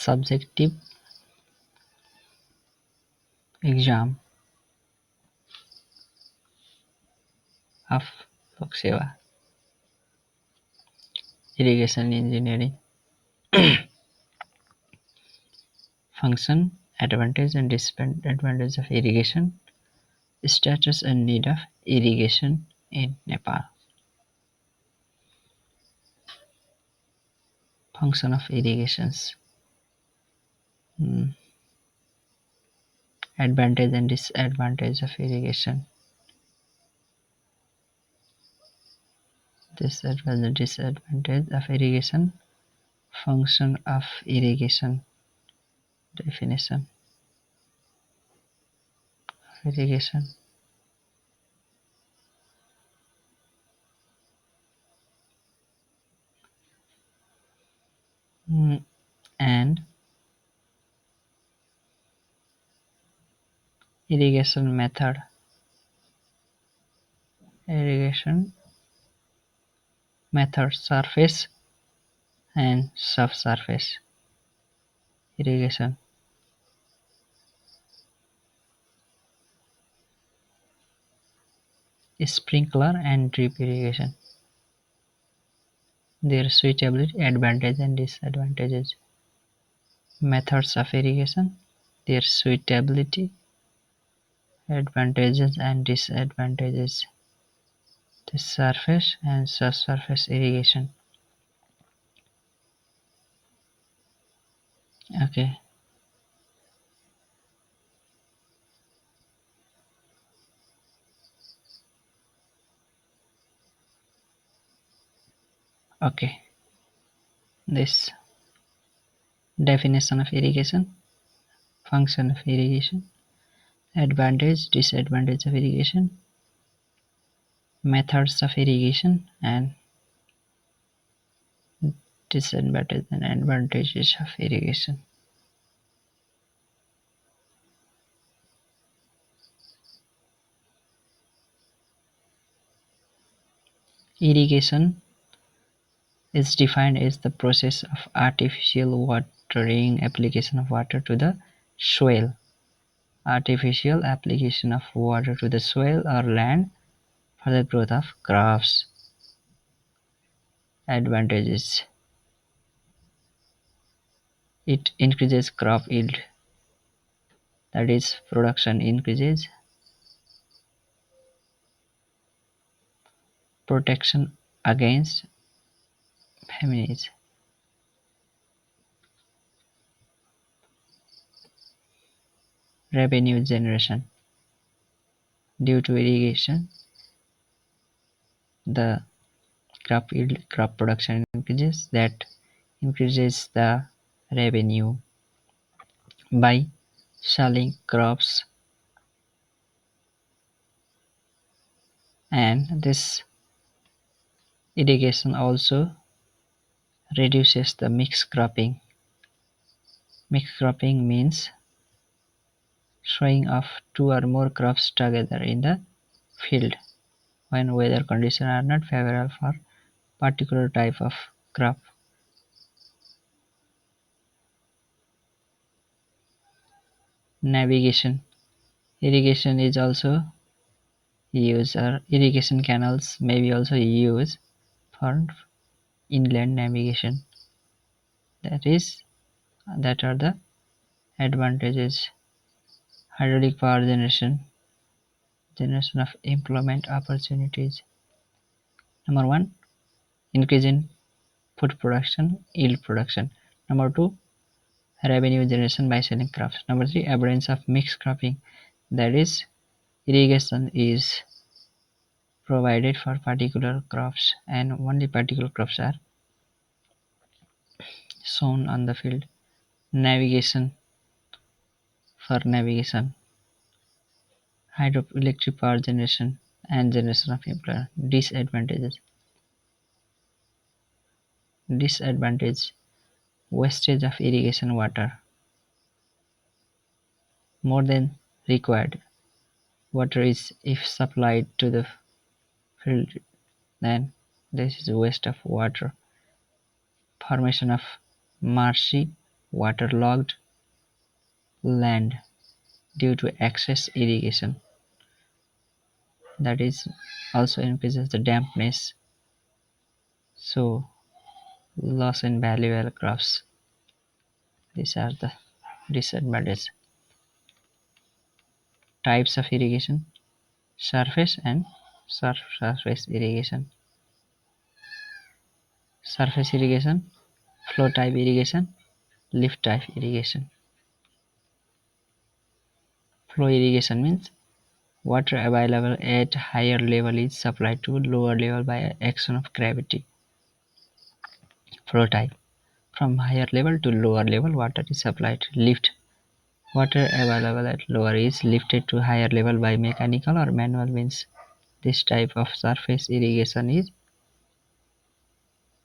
subjective exam of loksewa, irrigation engineering. Function, advantage and disadvantage of irrigation, status and need of irrigation in Nepal. Function of irrigations. Advantage and disadvantage of irrigation. Disadvantage of irrigation. Function of irrigation. Definition. Irrigation. And irrigation method. Irrigation method: surface and subsurface irrigation. Sprinkler and drip irrigation. Their suitability, advantage and disadvantages. Methods of irrigation, their suitability, advantages and disadvantages. The surface and subsurface irrigation. Okay. Okay. This definition of irrigation, function of irrigation, advantage, disadvantage of irrigation, methods of irrigation, and disadvantages and advantages of irrigation. Irrigation is defined as the process of artificial watering, application of water to the soil. Artificial application of water to the soil or land for the growth of crops. Advantages: it increases crop yield, that is, production increases. Protection against famines. Revenue generation. Due to irrigation, the crop yield, crop production increases, that increases the revenue by selling crops, and this irrigation also reduces the mixed cropping. Mixed cropping means sowing of two or more crops together in the field when weather conditions are not favorable for particular type of crop. Navigation. Irrigation is also used, or irrigation canals may be also used for inland navigation. That are the advantages. Hydraulic power generation of employment opportunities. Number 1, increase in food production, yield production. Number 2, revenue generation by selling crops. Number 3, avoidance of mixed cropping, that is, irrigation is provided for particular crops and only particular crops are sown on the field. Navigation, for navigation, hydroelectric power generation and generation of employment. Disadvantage: wastage of irrigation water. More than required water is if supplied to the field, then this is waste of water. Formation of marshy waterlogged land due to excess irrigation. That is also increases the dampness, so loss in valuable crops. These are the disadvantages. Types of irrigation: surface and subsurface irrigation. Surface irrigation, flow type irrigation, lift type irrigation. Flow irrigation means water available at higher level is supplied to lower level by action of gravity. Flow type: from higher level to lower level water is supplied. Lift: water available at lower is lifted to higher level by mechanical or manual means. This type of surface irrigation is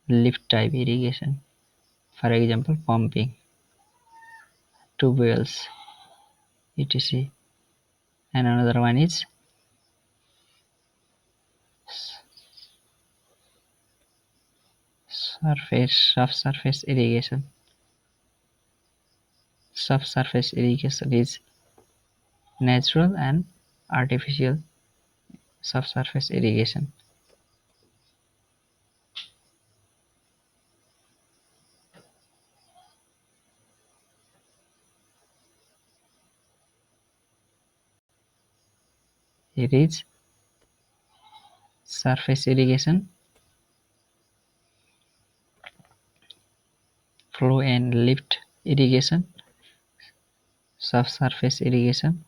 lift type irrigation. For example, pumping, tube wells, etc. And another one is subsurface irrigation. Subsurface irrigation is natural and artificial subsurface irrigation. It is surface irrigation, flow and lift irrigation, subsurface irrigation,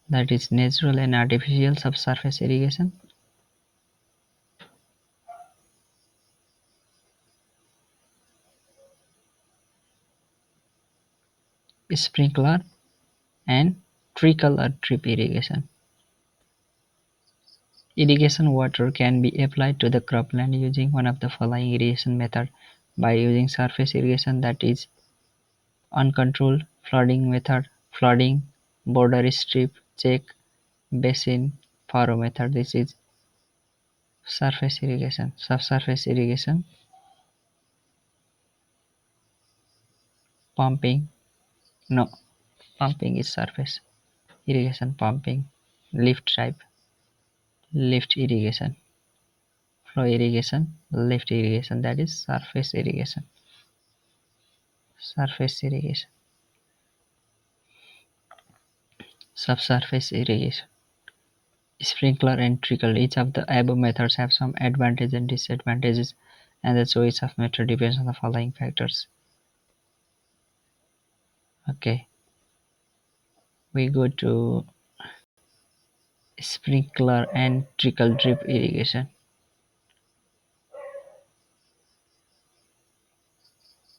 that is natural and artificial subsurface irrigation, sprinkler and trickle or drip irrigation. Irrigation water can be applied to the cropland using one of the following irrigation methods: by using surface irrigation, that is uncontrolled flooding method, flooding, border strip, check, basin, furrow method. This is surface irrigation. Subsurface irrigation, pumping, no, pumping is surface irrigation. Pumping, lift type, lift irrigation, flow irrigation, lift irrigation, that is surface irrigation. Surface irrigation. Subsurface irrigation, sprinkler and trickle. Each of the above methods have some advantages and disadvantages, and the choice of method depends on the following factors. Okay, we go to sprinkler and trickle drip irrigation.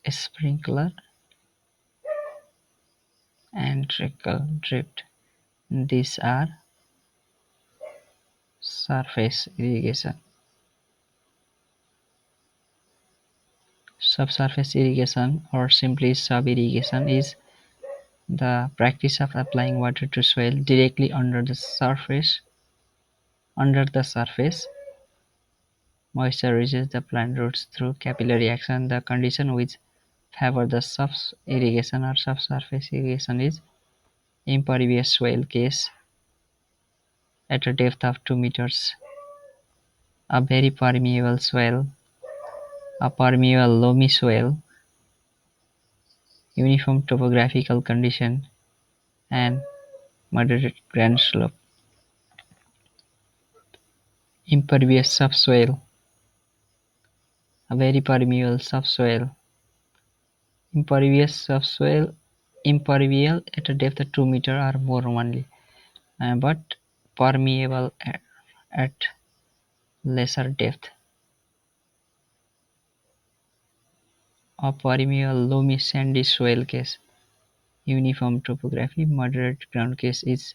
Sprinkler and trickle drip, these are surface irrigation. Subsurface irrigation, or simply sub-irrigation, is the practice of applying water to soil directly under the surface. Under the surface, moisture reaches the plant roots through capillary action. The condition which favor the sub-irrigation or subsurface irrigation is impervious soil case at a depth of 2 meters, a very permeable soil, a permeable loamy soil, uniform topographical condition, and moderate ground slope. Impervious subsoil, a very permeable subsoil. Impervious subsoil, impermeable at a depth of 2 meters or more only, but permeable at lesser depth. A permeable loamy sandy soil case, uniform topography, moderate ground case is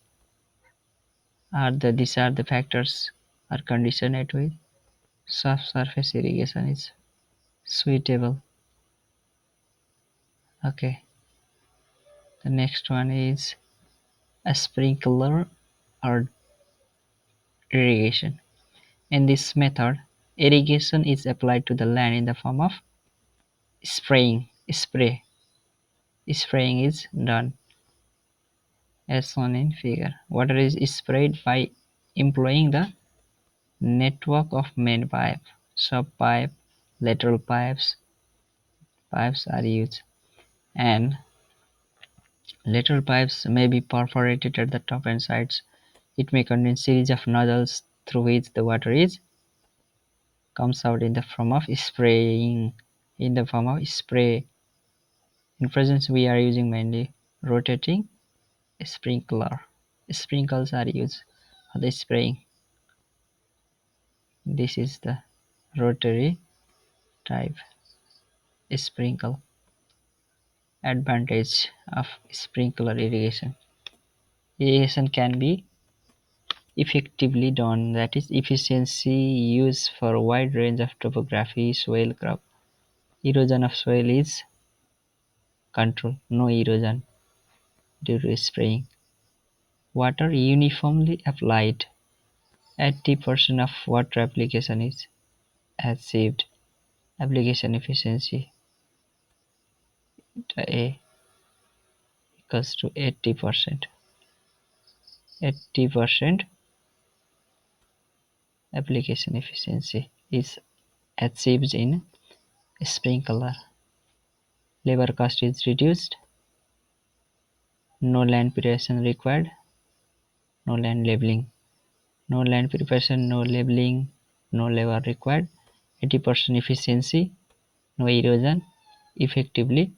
these are the factors or condition at which subsurface irrigation is suitable. Okay, the next one is a sprinkler or irrigation. In this method, Irrigation is applied to the land in the form of spray. Spraying is done as shown in figure. Water is sprayed by employing the network of main pipe, sub-pipe, lateral pipes. Pipes are used, and lateral pipes may be perforated at the top and sides. It may contain series of nozzles through which the water is comes out in the form of spraying. In the form of spray. In presence, we are using mainly rotating sprinkler. Sprinkles are used for the spraying. This is the rotary type sprinkle. Advantage of sprinkler irrigation. Irrigation can be effectively done, that is, efficiency used for a wide range of topography, soil crop. Erosion of soil is controlled, no erosion due to spraying. Water uniformly applied. 80% of water application is achieved. Application efficiency A equals to 80%. 80% application efficiency is achieved in sprinkler. Labor cost is reduced. No land preparation required. No land labeling. No land preparation, no labeling, no labor required. 80% efficiency. No erosion. Effectively,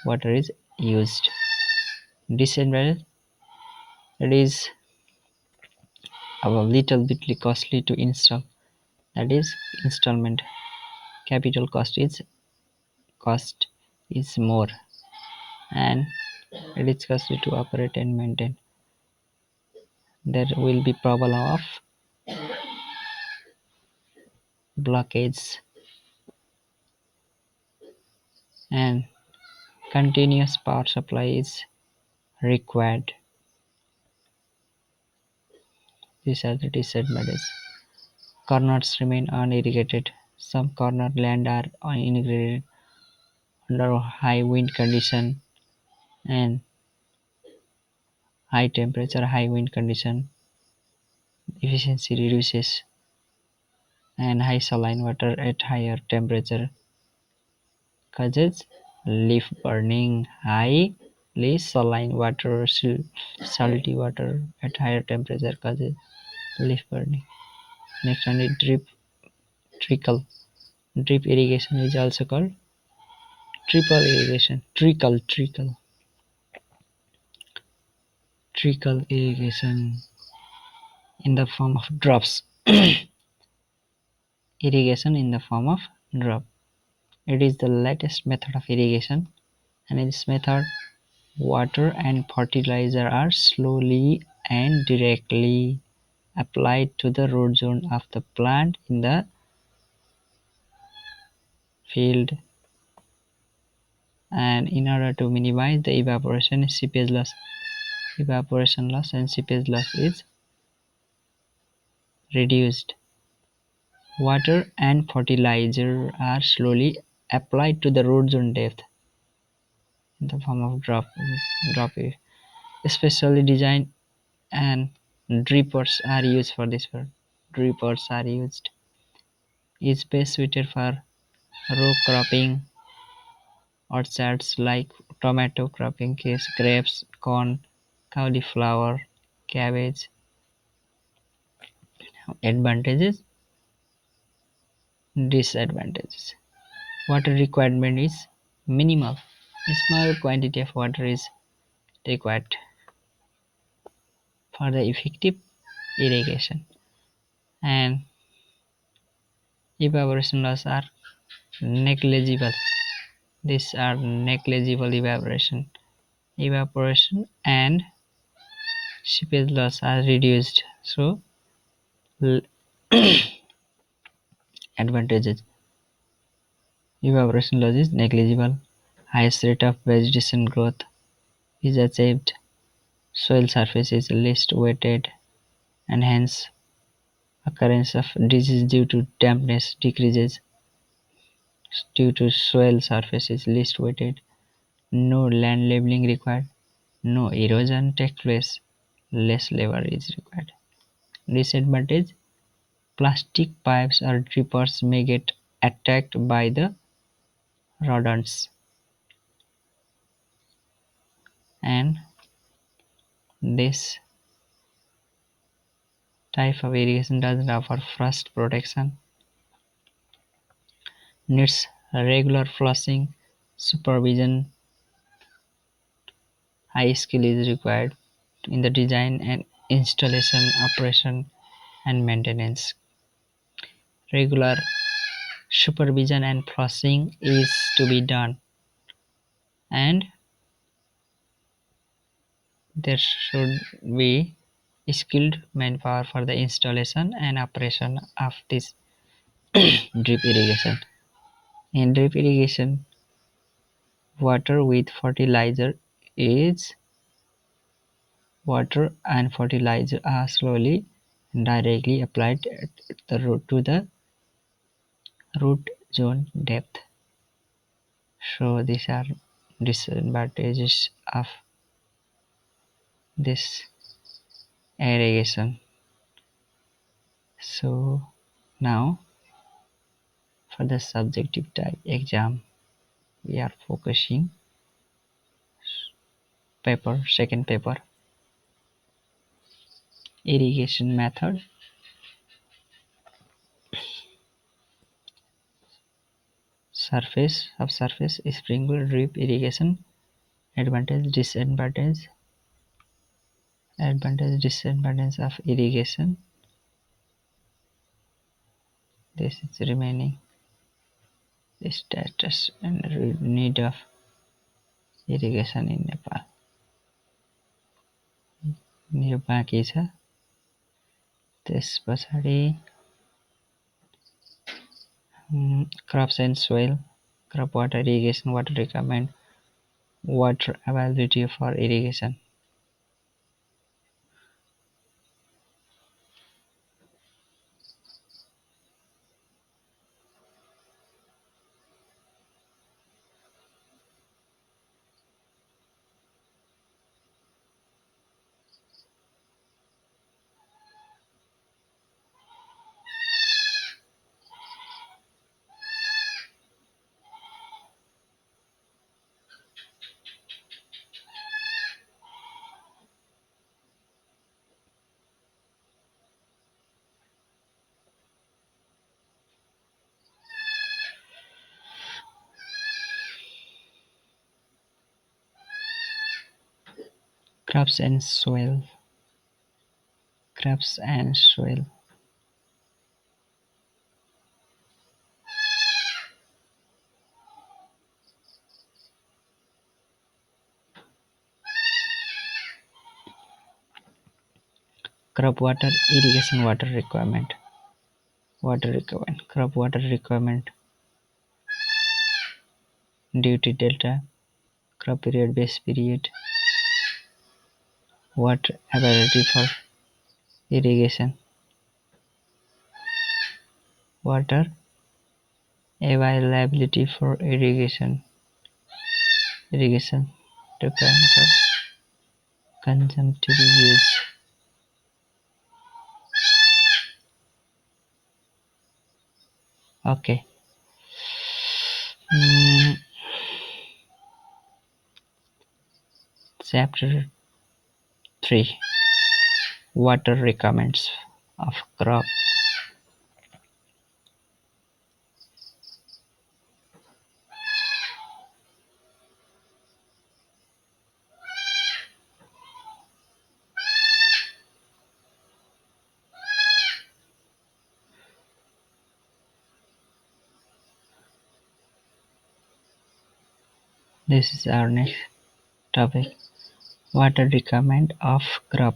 water is used. Disadvantage: it is a little bit costly to install. That is, installment capital cost is more, and it is costly to operate and maintain. There will be problem of blockage, and continuous power supply is required. These are the disadvantages. Corners remain unirrigated. Some corner land are unirrigated under high wind condition and high temperature, high wind condition. Efficiency reduces, and high saline water at higher temperature causes leaf burning. Highly saline water, salty water at higher temperature causes leaf burning. Next one is trickle. Drip irrigation is also called triple irrigation. Trickle irrigation in the form of drops. Irrigation in the form of drop. It is the latest method of irrigation, and in this method, water and fertilizer are slowly and directly applied to the root zone of the plant in the field, and in order to minimize the evaporation and seepage loss is reduced. Water and fertilizer are slowly applied to the root zone depth in the form of drop. Especially designed and drippers are used for this work. Drippers are used. Is best suited for row cropping orchards like tomato cropping case, grapes, corn, cauliflower, cabbage. Advantages, disadvantages. Water requirement is minimal. A small quantity of water is required for the effective irrigation, and evaporation loss are negligible. These are negligible evaporation and seepage loss are reduced. So advantages: evaporation loss is negligible, highest rate of vegetation growth is achieved, soil surface is least wetted, and hence Occurrence of disease due to dampness decreases due to soil surface is least weighted. No land leveling required. No erosion takes place. Less labor is required. Disadvantage: plastic pipes or drippers may get attacked by the rodents, and this type of irrigation doesn't offer frost protection. Needs regular flushing, supervision. High skill is required in the design and installation, operation, and maintenance. Regular supervision and flushing is to be done, and there should be skilled manpower for the installation and operation of this drip irrigation. In drip irrigation, water with fertilizer is water and fertilizer are slowly and directly applied at the root to the root zone depth. So these are disadvantages of this irrigation. So now for the subjective type exam, we are focusing paper, second paper, irrigation method, surface, subsurface, sprinkler, drip irrigation, advantage, disadvantage, advantage, disadvantage of irrigation. This is remaining the status and need of irrigation in Nepal. मेरो बाँकी छ त्यस पछाडि crops and soil, crop water irrigation, water requirement, water availability for irrigation. Crops and soil, crops and soil. Crop water irrigation, water requirement, crop water requirement, duty delta, crop period, base period, water availability for irrigation, water availability for irrigation requirement of consumptive use. Okay. Mm, Chapter 3, water requirements of crop. This is our next topic, water requirement of crop.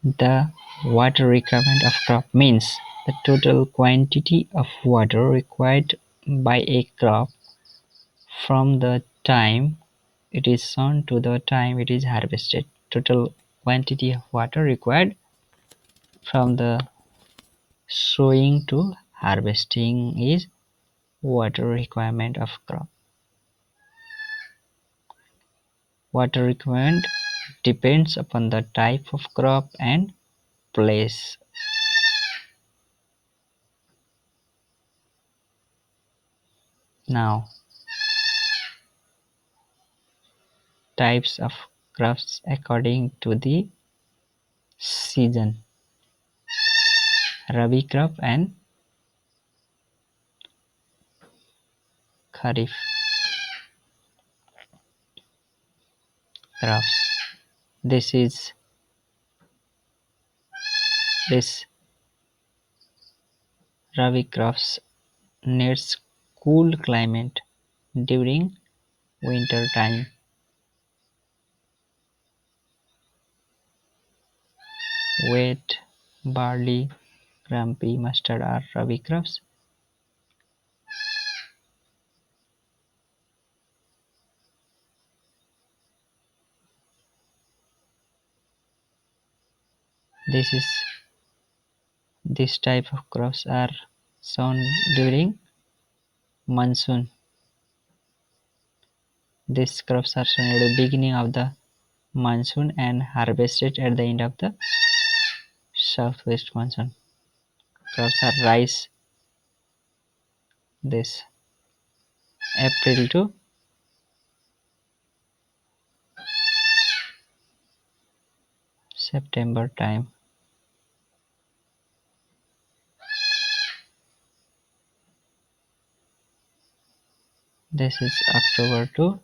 The water requirement of crop means the total quantity of water required by a crop from the time it is sown to the time it is harvested. Total quantity of water required from the sowing to harvesting is water requirement of crop. Water requirement depends upon the type of crop and place. Now, types of crops according to the season. Rabi crop and Kharif crops. This is this Rabi crops needs cool climate during winter time. Wheat, barley, grumpy mustard are Rabi crops. This is this type of crops are sown during monsoon. These crops are sown at the beginning of the monsoon and harvested at the end of the southwest monsoon. Crops are rice this April to September time. This is October to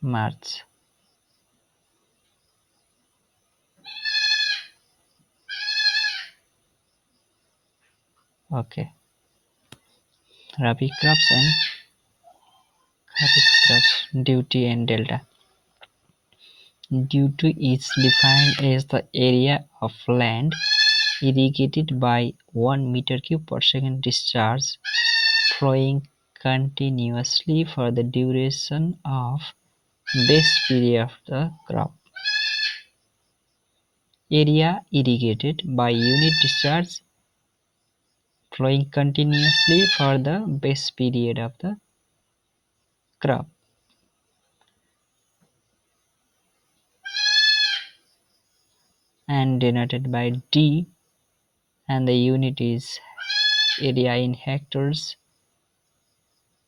March. Okay. Rabi crops and Kharif crops. Duty and delta. Duty is defined as the area of land irrigated by 1 meter cube per second discharge flowing continuously for the duration of base period of the crop. Area irrigated by unit discharge flowing continuously for the base period of the crop. And denoted by D, and the unit is area in hectares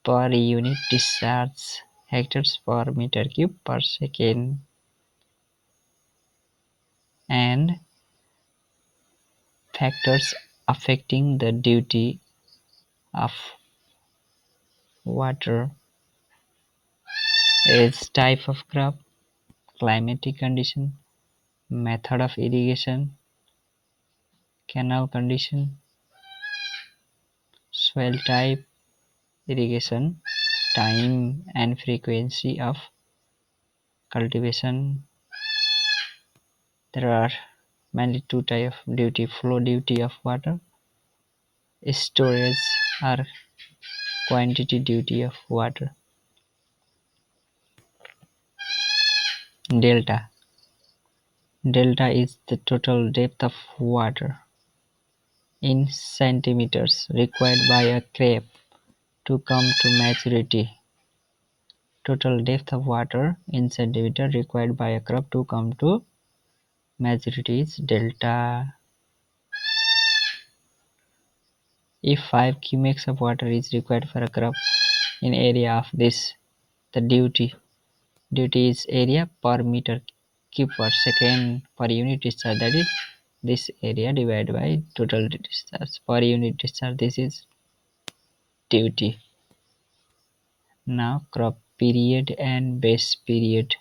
per unit discharge, hectares per meter cube per second. And factors affecting the duty of water is type of crop, climatic condition, method of irrigation, canal condition, soil type, irrigation time and frequency of cultivation. There are mainly two types of duty: flow duty of water, storage or quantity duty of water. Delta. Delta is the total depth of water in centimeters required by a crop to come to maturity. Total depth of water in centimeters required by a crop to come to maturity is delta. If 5 cubics of water is required for a crop in area of this, the duty is area per meter cube per second per unit discharge, that is this area divided by total discharge per unit discharge. This is duty. Now crop period and base period.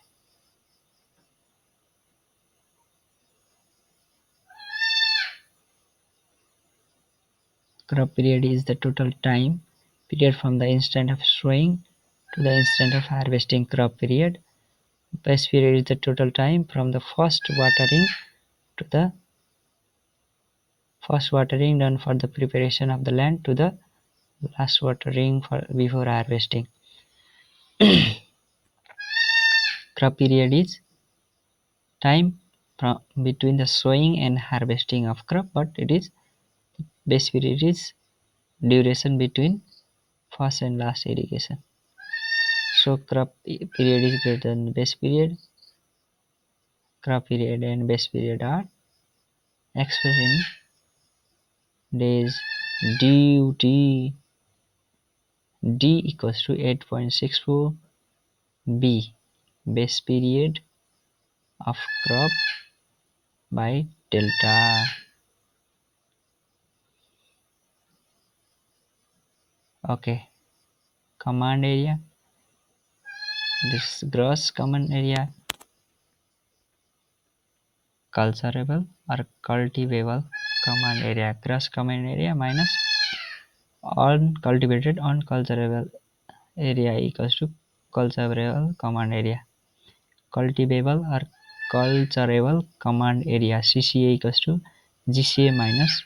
Crop period is the total time period from the instant of sowing to the instant of harvesting. Crop period. Base period is the total time from the first watering to the first watering done for the preparation of the land to the last watering for before harvesting. Crop period is time between the sowing and harvesting of crop, but it is base period is duration between first and last irrigation. So crop period is greater than base period. Crop period and base period are expressed in days. Duty D equals to 8.64 B, base period of crop by delta. Okay, command area. This gross common area, cultivable or cultivable command area. Gross common area minus uncultivated uncultivable area equals to cultivable command area. Cultivable or cultivable command area, CCA equals to GCA minus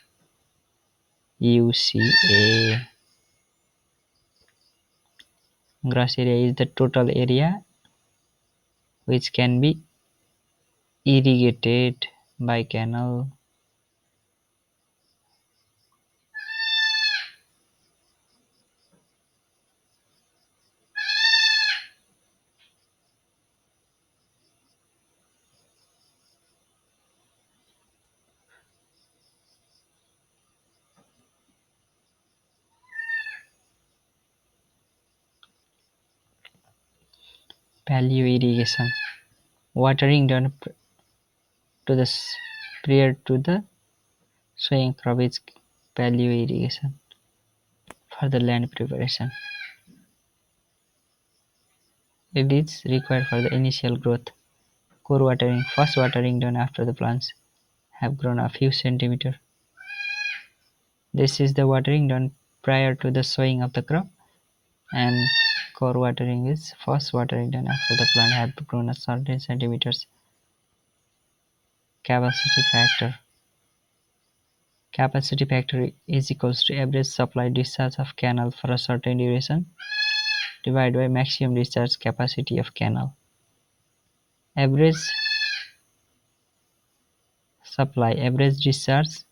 UCA. Gross area is the total area which can be irrigated by canal. Paleo irrigation, watering done to the prior to the sowing crop is paleo irrigation. For the land preparation, it is required for the initial growth. Core watering, first watering done after the plants have grown a few centimeters. This is the watering done prior to the sowing of the crop, and core watering is first watering done after the plant have grown a certain centimeters. Capacity factor. Capacity factor is equals to average supply discharge of canal for a certain duration divided by maximum discharge capacity of canal. Average supply, average discharge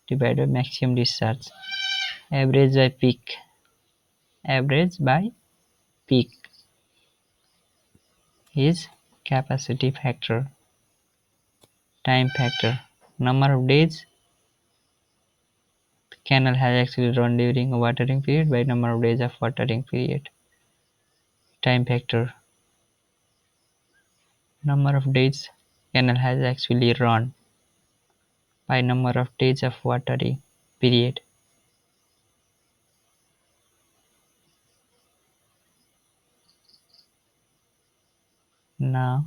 divided by maximum discharge. Average by peak. Average by peak is capacity factor. Time factor. Number of days the canal has actually run during a watering period by number of days of watering period. Time factor. Number of days canal has actually run by number of days of watering period. Now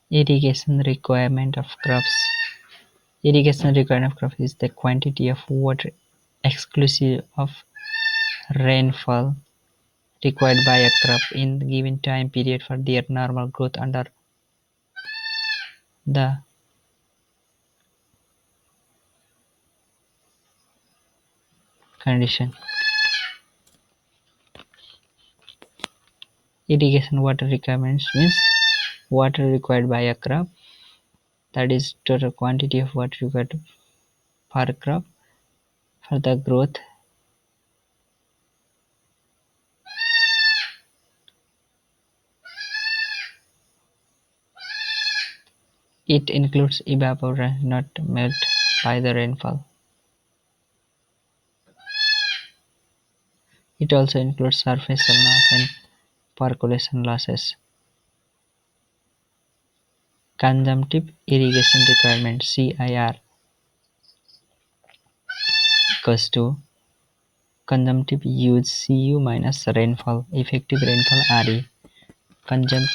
irrigation requirement of crops. Irrigation requirement of crops is the quantity of water exclusive of rainfall required by a crop in the given time period for their normal growth under the condition. Irrigation water requirements means water required by a crop, that is total quantity of water required per crop for the growth. It includes evaporation not met by the rainfall. It also includes surface runoff and percolation losses. Consumptive irrigation requirement CIR equals to consumptive use Cu minus rainfall, effective rainfall Re. Consumptive